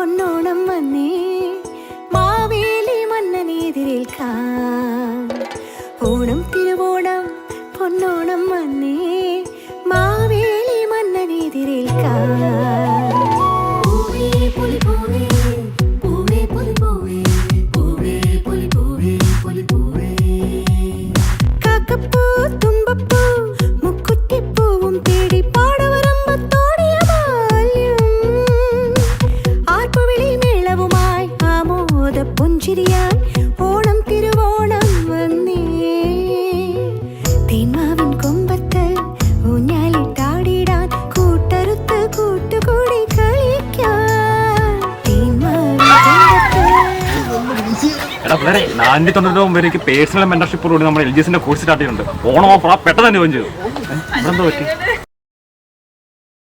പൊന്നോണം വന്നേ മാവേലി മന്നനെതിരേൽക്കാൻ. ഓണം തിരുവോണം പൊന്നോണം വന്നേ മാവേലി മന്നനെതിരേൽക്കാൻ. കാക്കപ്പൂ തുമ്പപ്പൂ മുക്കുറ്റിപ്പൂവും തേടി പാടവരമ്പത്തോടിയ ബാല്യം. ആർപ്പുവിളി മേളവുമായി ആമോദ പുഞ്ചിരിയായി ഓണം തിരുവോണം വന്നേ. തേന്മാവിൻ കൊമ്പത്ത് ഊഞ്ഞാലിട്ടാടിടാൻ കൂട്ടറുത്ത് കൂട്ടുകൂടി കളിക്കാൻ. തേന്മാവിൻ കൊമ്പത്ത്. എടാ പിള്ളേരെ 499 പേഴ്സണൽ മെന്റർഷിപ്പോടുകൂടി നമ്മൾ LGSന്റെ കോഴ്സ് സ്റ്റാർട്ട് ചെയ്യുന്നുണ്ട്. ഓണം ഓഫർ പെട്ടെന്ന് തന്നെ ജോയിൻ ചെയ്തു. എന്തോ പറ്റി?